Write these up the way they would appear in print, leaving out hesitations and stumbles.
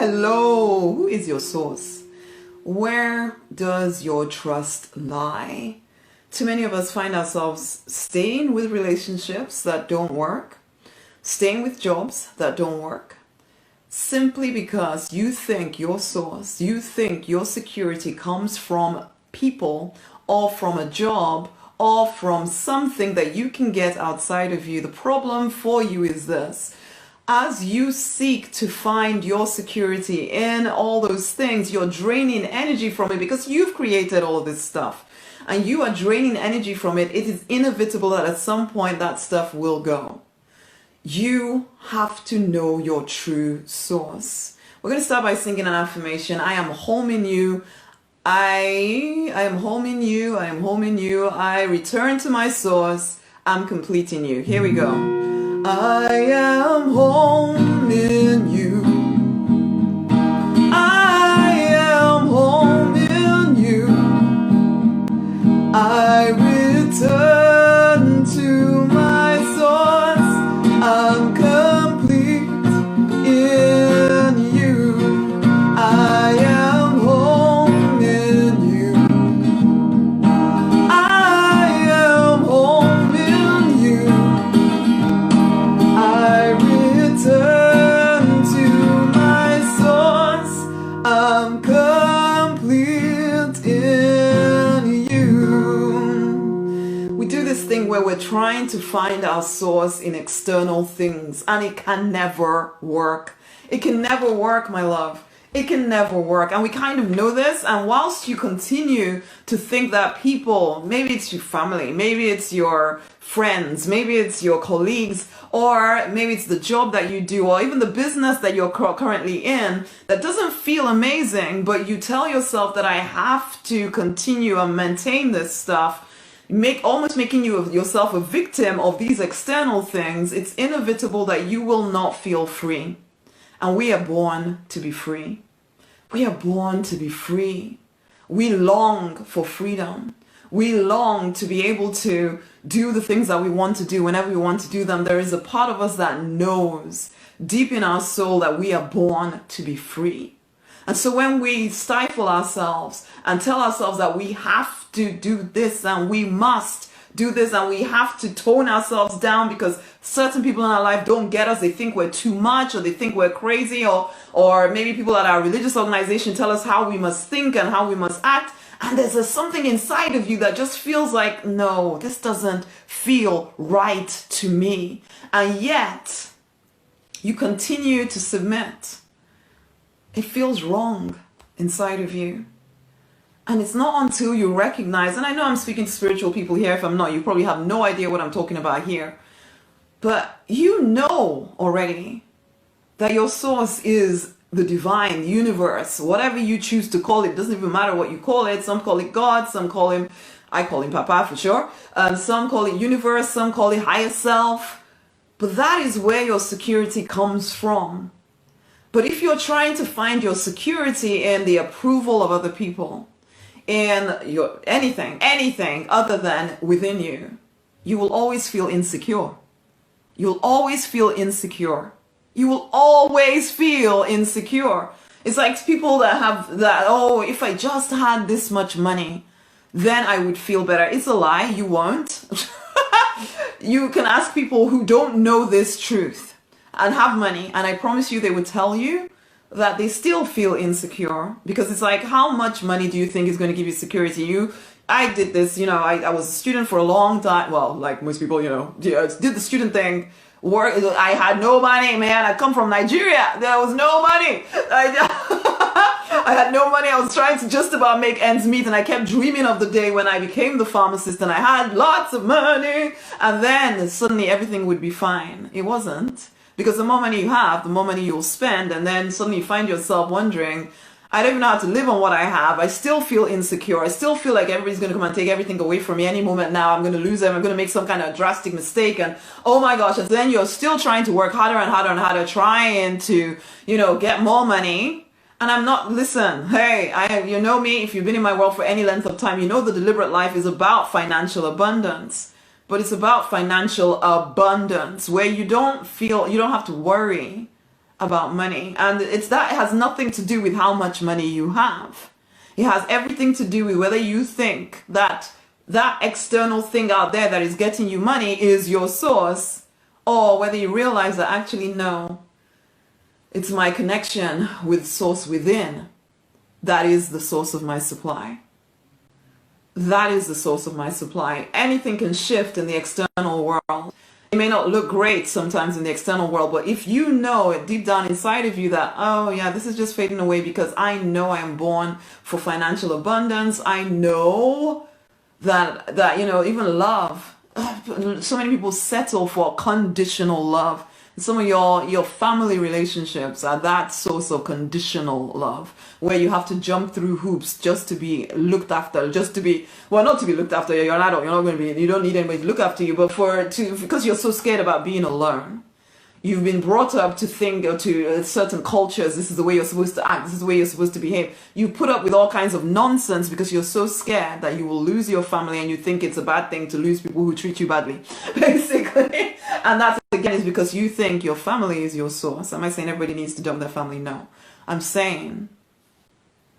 Hello, who is your source? Where does your trust lie? Too many of us find ourselves staying with relationships that don't work, staying with jobs that don't work, simply because you think your source, you think your security comes from people or from a job or from something that you can get outside of you. The problem for you is this. As you seek to find your security in all those things, you're draining energy from it because you've created all of this stuff and you are draining energy from it. It is inevitable that at some point that stuff will go. You have to know your true source. We're going to start by singing an affirmation. I am home in you. I am home in you. I am home in you. I return to my source. I'm complete in you. Here we go. I am home in you. I am home in you. I return to my source. I'm complete in you. I am home in you. I am home in you. I return to my source. I'm complete in you. We do this thing where we're trying to find our source in external things, and it can never work. It can never work, my love. It can never work. And we kind of know this. And whilst you continue to think that people, maybe it's your family, maybe it's your friends, maybe it's your colleagues, or maybe it's the job that you do, or even the business that you're currently in that doesn't feel amazing, but you tell yourself that I have to continue and maintain this stuff, almost making yourself a victim of these external things, it's inevitable that you will not feel free. And we are born to be free. We are born to be free. We long for freedom. We long to be able to do the things that we want to do whenever we want to do them. There is a part of us that knows deep in our soul that we are born to be free. And so when we stifle ourselves and tell ourselves that we have to do this and we must do this and we have to tone ourselves down because certain people in our life don't get us, they think we're too much, or they think we're crazy, or maybe people at our religious organization tell us how we must think and how we must act, and there's something inside of you that just feels like, no, this doesn't feel right to me, and yet you continue to submit. It feels wrong inside of you. And it's not until you recognize, and I know I'm speaking to spiritual people here. If I'm not, you probably have no idea what I'm talking about here. But you know already that your source is the divine, the universe, whatever you choose to call it. Doesn't even matter what you call it. Some call it God, some call him, I call him Papa for sure. Some call it universe, some call it higher self. But that is where your security comes from. But if you're trying to find your security in the approval of other people, in your anything other than within you, you will always feel insecure. You'll always feel insecure. You will always feel insecure. It's like people that have that, oh, if I just had this much money, then I would feel better. It's a lie. You won't. You can ask people who don't know this truth and have money, and I promise you they would tell you that they still feel insecure, because it's like, how much money do you think is going to give you security? I did this, I was a student for a long time. Well, like most people, did the student thing. I had no money, man. I come from Nigeria. There was no money. I had no money. I was trying to just about make ends meet, and I kept dreaming of the day when I became the pharmacist and I had lots of money, and then suddenly everything would be fine. It wasn't. Because the more money you have, the more money you'll spend, and then suddenly you find yourself wondering, I don't even know how to live on what I have. I still feel insecure. I still feel like everybody's going to come and take everything away from me any moment now. I'm going to lose them. I'm going to make some kind of drastic mistake, and oh my gosh. And then you're still trying to work harder and harder and harder, trying to, get more money. And I'm not, listen, hey, you know me, if you've been in my world for any length of time, you know the deliberate life is about financial abundance. But it's about financial abundance where you don't have to worry about money. And it has nothing to do with how much money you have. It has everything to do with whether you think that that external thing out there that is getting you money is your source, or whether you realize that actually no, it's my connection with source within that is the source of my supply. That is the source of my supply. Anything can shift in the external world. It may not look great sometimes in the external world, but if you know it deep down inside of you that, oh yeah, this is just fading away because I know I am born for financial abundance. I know that you know, even love, so many people settle for conditional love. Some of your family relationships are that source of conditional love, where you have to jump through hoops just to be looked after, just to be, well, not to be looked after. You're an adult. You're not going to be. You don't need anybody to look after you, but because you're so scared about being alone. You've been brought up to think, or to certain cultures, this is the way you're supposed to act, this is the way you're supposed to behave. You put up with all kinds of nonsense because you're so scared that you will lose your family, and you think it's a bad thing to lose people who treat you badly, basically. And that, again, is because you think your family is your source. Am I saying everybody needs to dump their family? No. I'm saying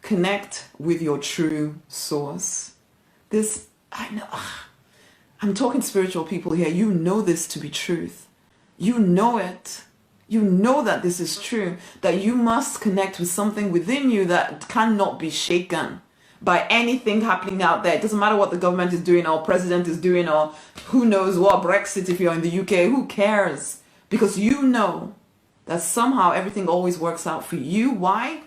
connect with your true source. This, I know, I'm talking spiritual people here. You know this to be truth. You know it. You know that this is true, that you must connect with something within you that cannot be shaken by anything happening out there. It doesn't matter what the government is doing or president is doing or who knows what, Brexit if you're in the UK, who cares? Because you know that somehow everything always works out for you. Why?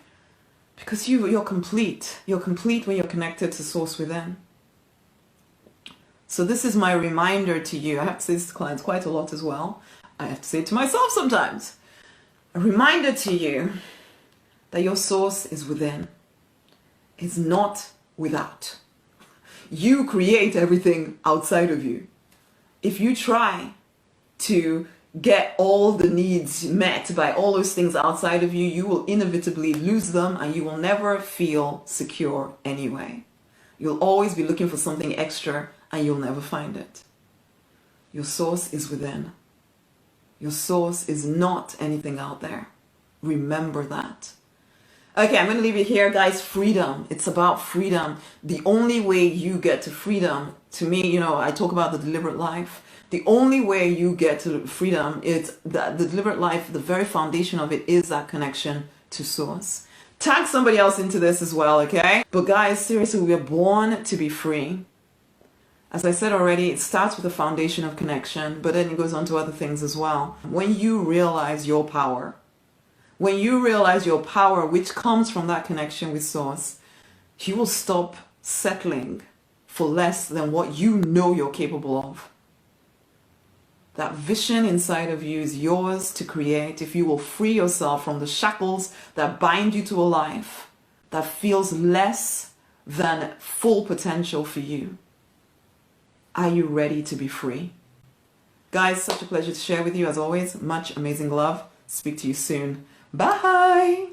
Because you're complete. You're complete when you're connected to source within. So this is my reminder to you. I have to say this to clients quite a lot as well. I have to say it to myself sometimes. A reminder to you that your source is within. It's not without. You create everything outside of you. If you try to get all the needs met by all those things outside of you, you will inevitably lose them and you will never feel secure anyway. You'll always be looking for something extra and you'll never find it. Your source is within. Your source is not anything out there. Remember that. Okay, I'm going to leave it here, guys. Freedom. It's about freedom. The only way you get to freedom, to me, you know, I talk about the deliberate life. The only way you get to freedom is that the deliberate life, the very foundation of it is that connection to source. Tag somebody else into this as well, okay? But guys, seriously, we are born to be free. As I said already, it starts with the foundation of connection, but then it goes on to other things as well. When you realize your power, which comes from that connection with source, you will stop settling for less than what you know you're capable of. That vision inside of you is yours to create if you will free yourself from the shackles that bind you to a life that feels less than full potential for you. Are you ready to be free? Guys, such a pleasure to share with you as always. Much amazing love. Speak to you soon. Bye.